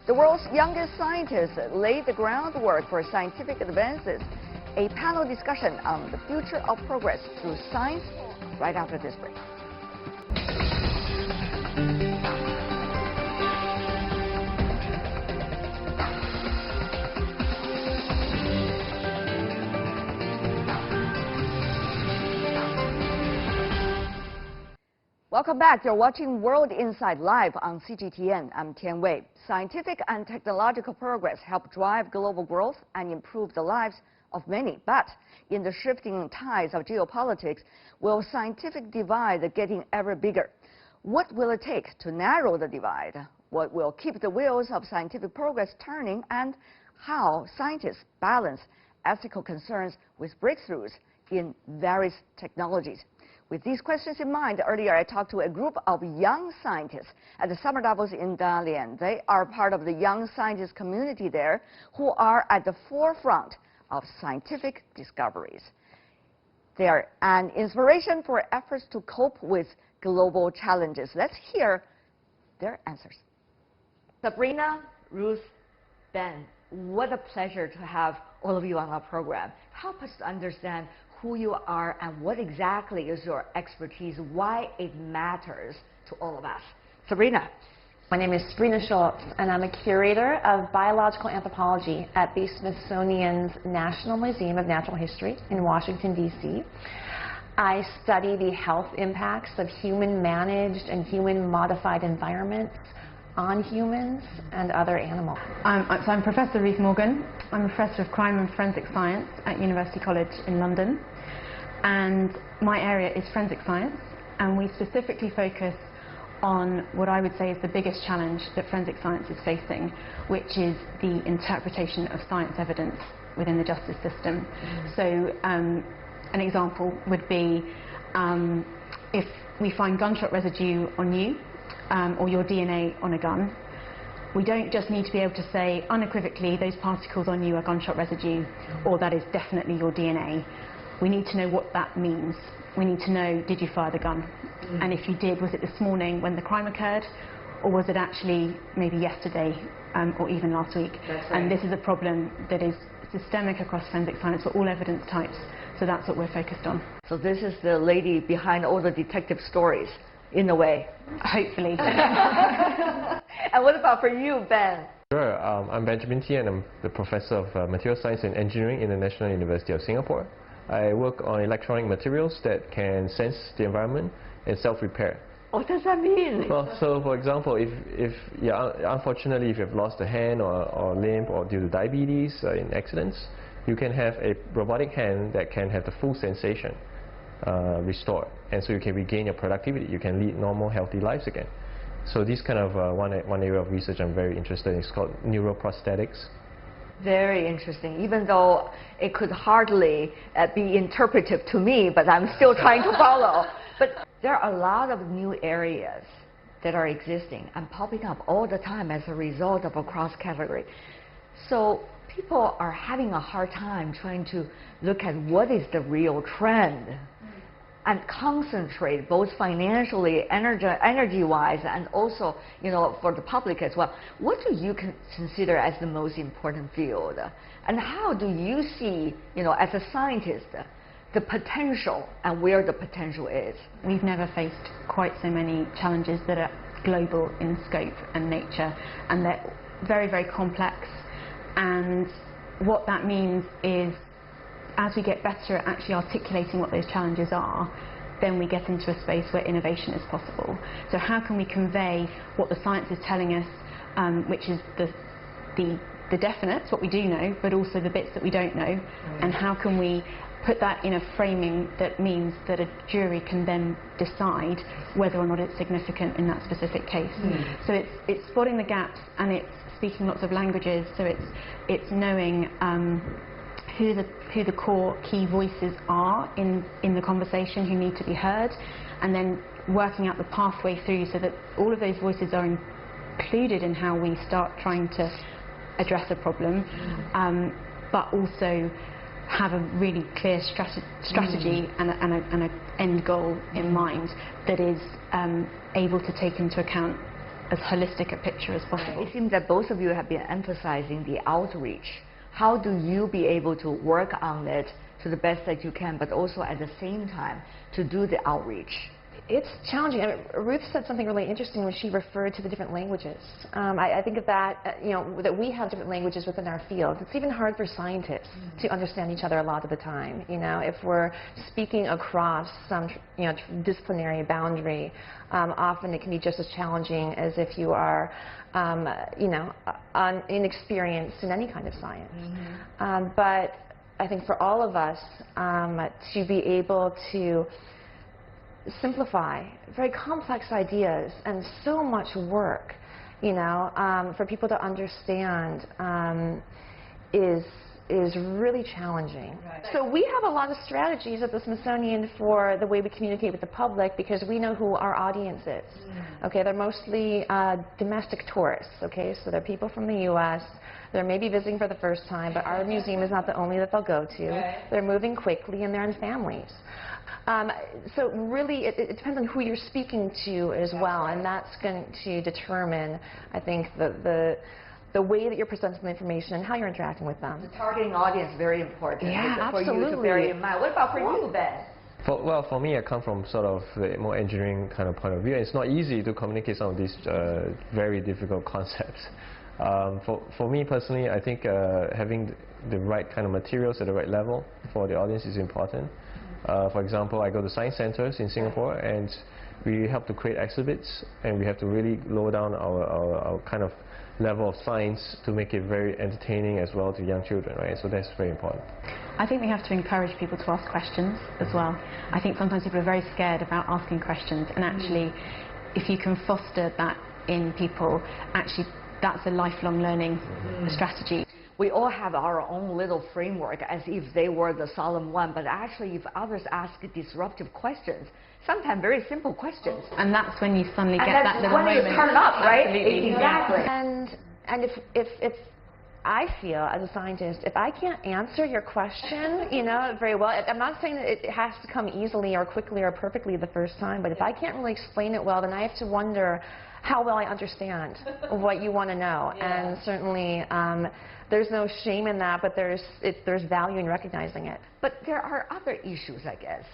The world's youngest scientists laid the groundwork for scientific advances. A panel discussion on the future of progress through science right after this break. Welcome back. You're watching World Insight Live on CGTN. I'm Tian Wei. Scientific and technological progress help drive global growth and improve the lives of many. But in the shifting tides of geopolitics, will scientific divide getting ever bigger? What will it take to narrow the divide? What will keep the wheels of scientific progress turning? And how scientists balance ethical concerns with breakthroughs in various technologies? With these questions in mind, earlier I talked to a group of young scientists at the Summer Davos in Dalian. They are part of the young scientist community there who are at the forefront of scientific discoveries. They are an inspiration for efforts to cope with global challenges. Let's hear their answers. Sabrina, Ruth, Ben, what a pleasure to have all of you on our program. Help us to understand who you are and what exactly is your expertise, why it matters to all of us. Sabrina. My name is Sabrina Schultz, and I'm a curator of biological anthropology at the Smithsonian's National Museum of Natural History in Washington, D.C. I study the health impacts of human-managed and human-modified environments on humans and other animals. I'm Professor Ruth Morgan. I'm a Professor of Crime and Forensic Science at University College in London. And my area is forensic science, and we specifically focus on what I would say is the biggest challenge that forensic science is facing, which is the interpretation of science evidence within the justice system. So an example would be if we find gunshot residue on you, or your DNA on a gun, we don't just need to be able to say unequivocally those particles on you are gunshot residue, or that is definitely your DNA. We need to know what that means. We need to know, did you fire the gun? And if you did, was it this morning when the crime occurred, or was it actually maybe yesterday or even last week? That's right. And this is a problem that is systemic across forensic science for all evidence types, so that's what we're focused on. So this is the lady behind all the detective stories, in a way. Hopefully. And what about for you, Ben? Sure. I'm Benjamin Tian. I'm the Professor of Material Science and Engineering in the National University of Singapore. I work on electronic materials that can sense the environment and self-repair. What does that mean? Well, so for example, unfortunately, if you've lost a hand or limb or due to diabetes in accidents, you can have a robotic hand that can have the full sensation restored, and so you can regain your productivity. You can lead normal, healthy lives again. So this kind of one area of research I'm very interested in is called neuroprosthetics. Very interesting, even though it could hardly be interpretive to me, but I'm still trying to follow. But there are a lot of new areas that are existing and popping up all the time as a result of a cross-category. So people are having a hard time trying to look at what is the real trend and concentrate both financially, energy-wise, and also, for the public as well. What do you consider as the most important field? And how do you see, as a scientist, the potential and where the potential is? We've never faced quite so many challenges that are global in scope and nature, and they're very, very complex. And what that means is, as we get better at actually articulating what those challenges are, then we get into a space where innovation is possible. So how can we convey what the science is telling us, which is the definites, what we do know, but also the bits that we don't know, and how can we put that in a framing that means that a jury can then decide whether or not it's significant in that specific case. So it's spotting the gaps, and it's speaking lots of languages, so it's knowing who the core key voices are in the conversation, who need to be heard, and then working out the pathway through so that all of those voices are included in how we start trying to address a problem, but also have a really clear strategy and an end goal in mind that is able to take into account as holistic a picture as possible. It seems that both of you have been emphasizing the outreach. How do you be able to work on it to the best that you can, but also at the same time to do the outreach? It's challenging. I mean, Ruth said something really interesting when she referred to the different languages. I think of that, that we have different languages within our field. It's even hard for scientists to understand each other a lot of the time. If we're speaking across some, disciplinary boundary, often it can be just as challenging as if you are, inexperienced in any kind of science. But I think for all of us to be able to simplify very complex ideas and so much work, for people to understand is really challenging. Right. So we have a lot of strategies at the Smithsonian for the way we communicate with the public, because we know who our audience is. Okay, they're mostly domestic tourists. Okay, so they're people from the U.S. They're maybe visiting for the first time, but our museum is not the only that they'll go to. Right. They're moving quickly and they're in families. So really, it depends on who you're speaking to as well, and that's going to determine, I think, the way that you're presenting the information and how you're interacting with them. The targeting audience is very important. Yeah, absolutely. For you to bear in mind. What about for you, Ben? For me, I come from sort of the more engineering kind of point of view. It's not easy to communicate some of these very difficult concepts. For me personally, I think having the right kind of materials at the right level for the audience is important. For example, I go to science centers in Singapore, and we help to create exhibits, and we have to really lower down our kind of level of science to make it very entertaining as well to young children, right? So that's very important. I think we have to encourage people to ask questions as well. I think sometimes people are very scared about asking questions, and actually, if you can foster that in people, actually that's a lifelong learning strategy. We all have our own little framework as if they were the solemn one, but actually if others ask disruptive questions, sometimes very simple questions. And that's when you suddenly get that little moment. When you turn up, right? Absolutely. Exactly. And if I feel, as a scientist, if I can't answer your question, very well, I'm not saying that it has to come easily or quickly or perfectly the first time, but if I can't really explain it well, then I have to wonder how well I understand what you want to know. Yeah. And certainly, there's no shame in that, but there's value in recognizing it. But there are other issues, I guess.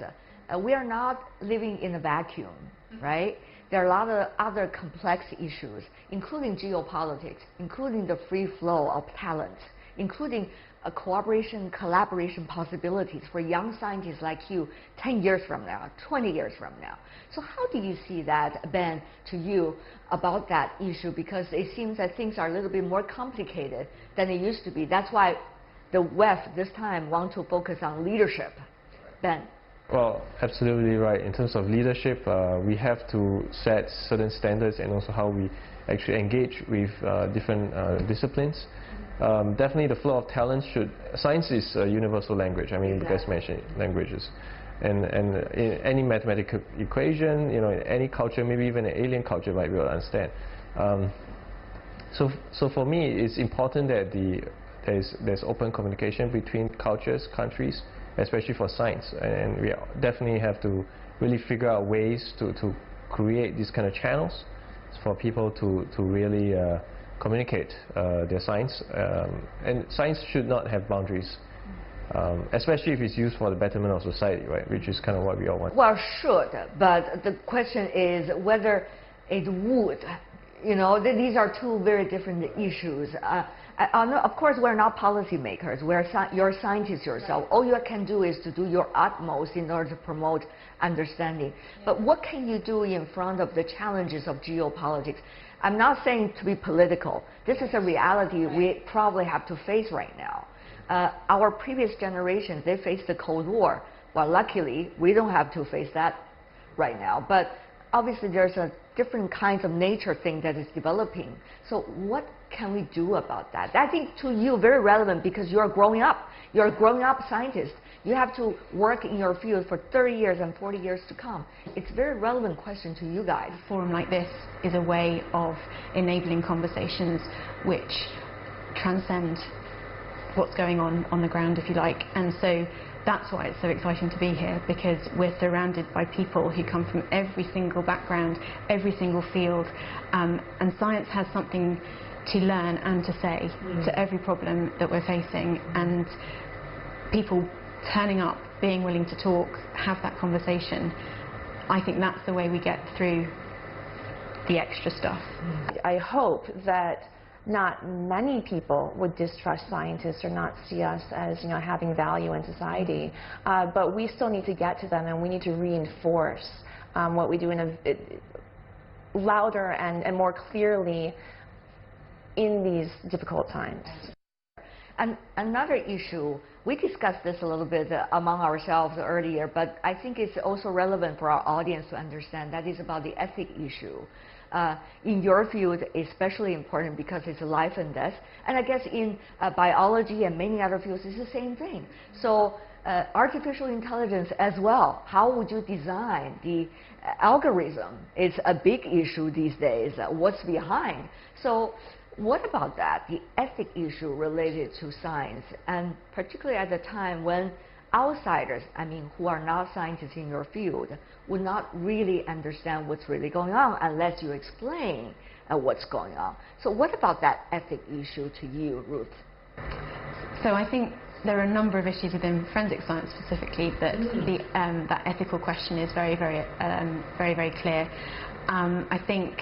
We are not living in a vacuum, right? There are a lot of other complex issues, including geopolitics, including the free flow of talents, including cooperation, collaboration possibilities for young scientists like you 10 years from now, 20 years from now. So how do you see that, Ben, to you about that issue? Because it seems that things are a little bit more complicated than it used to be. That's why the West this time want to focus on leadership. Ben? Well, absolutely right. In terms of leadership, we have to set certain standards, and also how we actually engage with different disciplines. Definitely the flow of talent science is a universal language. I mean, you guys mentioned languages. And in any mathematical equation, in any culture, maybe even an alien culture might be able to understand. So for me, it's important that there's open communication between cultures, countries, especially for science. And we definitely have to really figure out ways to create these kind of channels for people to really communicate their science. And science should not have boundaries. Especially if it's used for the betterment of society, right? Which is kind of what we all want. Well, should, but the question is whether it would. These are two very different issues. Of course, we're not policymakers. You're scientists yourself. All you can do is to do your utmost in order to promote understanding. But what can you do in front of the challenges of geopolitics? I'm not saying to be political. This is a reality we probably have to face right now. Our previous generations, they faced the Cold War. Well, luckily, we don't have to face that right now. But obviously, there's a different kinds of nature thing that is developing. So what can we do about that? I think to you, very relevant, because you're growing up. You're a growing-up scientist. You have to work in your field for 30 years and 40 years to come. It's a very relevant question to you guys. A forum like this is a way of enabling conversations which transcend what's going on the ground, if you like. And so that's why it's so exciting to be here, because we're surrounded by people who come from every single background, every single field, and science has something to learn and to say to every problem that we're facing, and people turning up, being willing to talk, have that conversation. I think that's the way we get through the extra stuff. I hope that not many people would distrust scientists or not see us as, you know, having value in society, but we still need to get to them, and we need to reinforce what we do in a louder and more clearly in these difficult times. And another issue, we discussed this a little bit among ourselves earlier, but I think it's also relevant for our audience to understand, that is about the ethic issue. In your field, especially important because it's life and death, and I guess in biology and many other fields, it's the same thing. So artificial intelligence as well, how would you design the algorithm? It's a big issue these days, what's behind. So what about that, the ethic issue related to science, and particularly at the time when outsiders, I mean, who are not scientists in your field, would not really understand what's really going on unless you explain what's going on. So what about that ethic issue to you, Ruth? So I think there are a number of issues within forensic science specifically that that ethical question is very, very clear. I think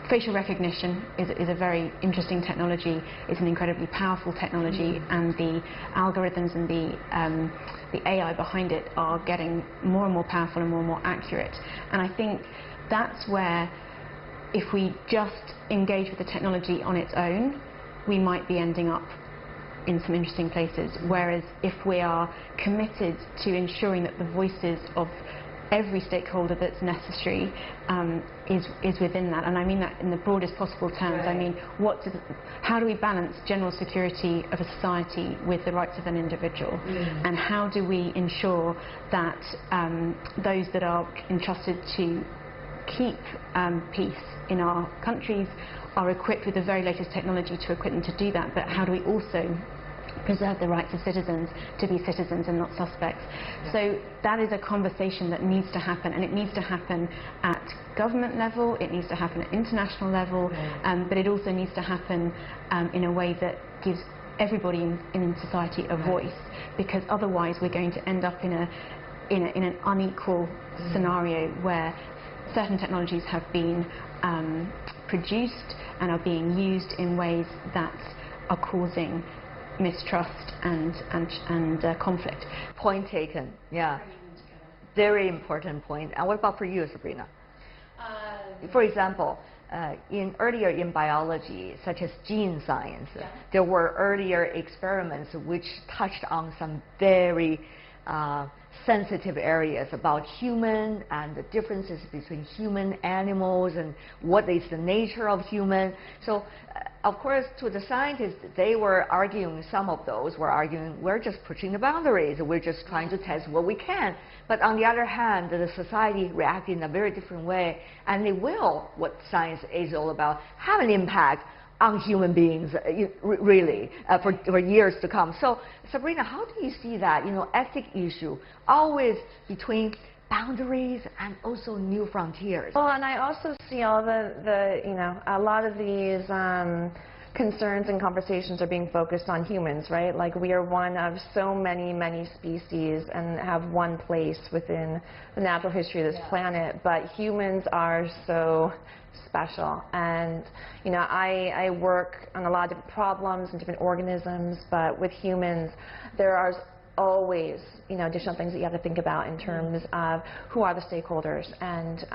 facial recognition is a very interesting technology. It's an incredibly powerful technology, and the algorithms and the AI behind it are getting more and more powerful and more accurate. And I think that's where, if we just engage with the technology on its own, we might be ending up in some interesting places. Whereas if we are committed to ensuring that the voices of every stakeholder that's necessary is within that, and I mean that in the broadest possible terms. I mean, how do we balance general security of a society with the rights of an individual, and how do we ensure that those that are entrusted to keep peace in our countries are equipped with the very latest technology to equip them to do that, but how do we also preserve the rights of citizens to be citizens and not suspects? So that is a conversation that needs to happen, and it needs to happen at government level, it needs to happen at international level, but it also needs to happen in a way that gives everybody in society a voice, because otherwise we're going to end up in an unequal scenario where certain technologies have been produced and are being used in ways that are causing mistrust and conflict. Point taken. Yeah. Very important point. And what about for you, Sabrina? For example, earlier in biology, such as gene science, there were earlier experiments which touched on some very sensitive areas about human and the differences between human, animals, and what is the nature of human. So of course, to the scientists, they were arguing, some of those were arguing, we're just pushing the boundaries, we're just trying to test what we can. But on the other hand, the society reacted in a very different way, and it will, what science is all about, have an impact on human beings, really, for years to come. So, Sabrina, how do you see that, ethic issue, always between boundaries and also new frontiers? Well, and I also see all a lot of these concerns and conversations are being focused on humans, right? Like, we are one of so many species and have one place within the natural history of this planet, but humans are so special. And I work on a lot of different problems and different organisms, but with humans there are always additional things that you have to think about in terms of who are the stakeholders and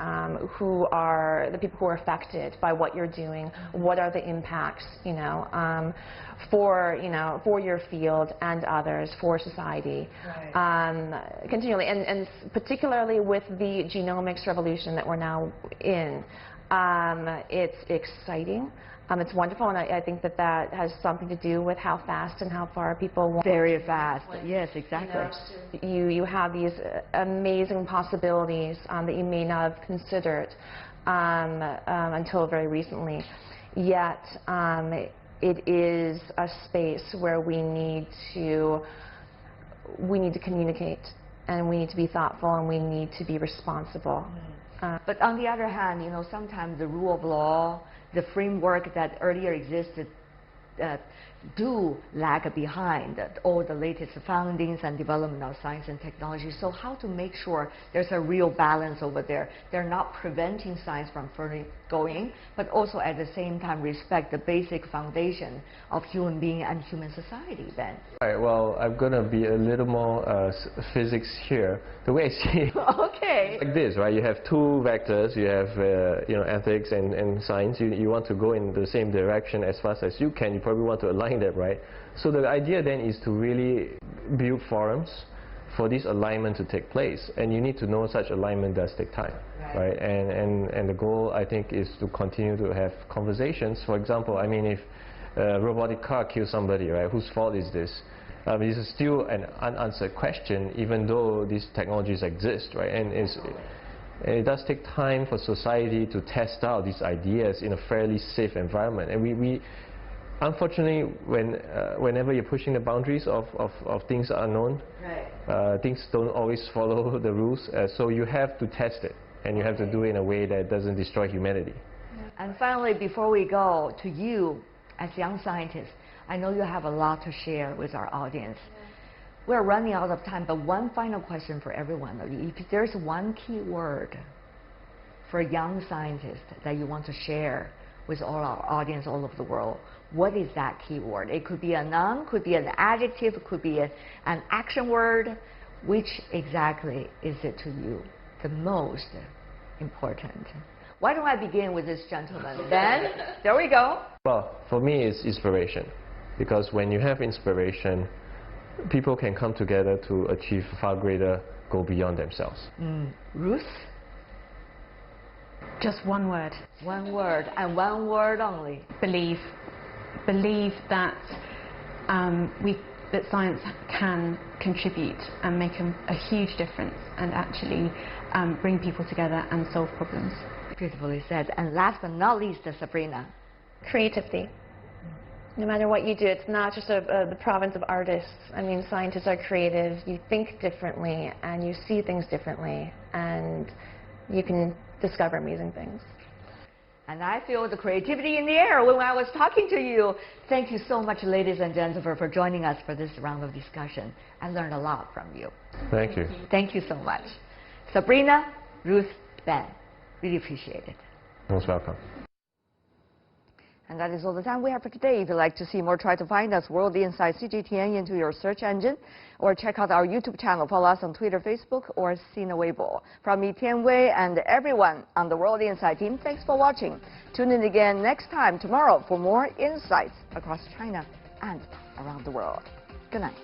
who are the people who are affected by what you're doing, what are the impacts for your field and others, for society, continually, and particularly with the genomics revolution that we're now in. It's exciting. It's wonderful, and I think that has something to do with how fast and how far people want. Very fast, yes, exactly. You have these amazing possibilities that you may not have considered until very recently. Yet it is a space where we need to we need to communicate, and we need to be thoughtful, and we need to be responsible. But on the other hand, you know, sometimes the rule of law, the framework that earlier existed, do lag behind all the latest findings and development of science and technology. So how to make sure there's a real balance over there? They're not preventing science from further going, but also at the same time respect the basic foundation of human being and human society then. All right, well, I'm going to be a little more physics here. The way I see it, Okay. like this, right? You have two vectors. You have you know, ethics and science. You want to go in the same direction as fast as you can. You probably want to align them, right? So the idea then is to really build forums for this alignment to take place, and you need to know such alignment does take time, right? And the goal, I think, is to continue to have conversations. For example, I mean, if a robotic car kills somebody, right? Whose fault is this? This is still an unanswered question, even though these technologies exist, right? And it does take time for society to test out these ideas in a fairly safe environment. And we unfortunately, whenever you're pushing the boundaries of things unknown, things don't always follow the rules. So you have to test it, and you have to do it in a way that doesn't destroy humanity. And finally, before we go to you, as young scientists, I know you have a lot to share with our audience. We're running out of time, but one final question for everyone of you. If there's one key word for young scientists that you want to share with all our audience all over the world, what is that key word? It could be a noun, could be an adjective, it could be an action word. Which exactly is it to you the most important? Why don't I begin with this gentleman? Then, there we go. Well, for me, it's inspiration. Because when you have inspiration, people can come together to achieve far greater, go beyond themselves. Ruth? Just one word. One word, and one word only. Believe. Believe that that science can contribute and make a huge difference, and actually bring people together and solve problems. Beautifully said. And last but not least, Sabrina. Creativity. No matter what you do, it's not just the province of artists. I mean, scientists are creative. You think differently, and you see things differently, and you can discover amazing things. And I feel the creativity in the air when I was talking to you. Thank you so much, ladies and gentlemen, for joining us for this round of discussion. I learned a lot from you. Thank you. Thank you so much. Sabrina, Ruth, Ben, really appreciate it. Most welcome. And that is all the time we have for today. If you'd like to see more, try to find us World Insight CGTN into your search engine, or check out our YouTube channel. Follow us on Twitter, Facebook, or Sina Weibo. From me, Tian Wei, and everyone on the World Insight team, thanks for watching. Tune in again next time tomorrow for more insights across China and around the world. Good night.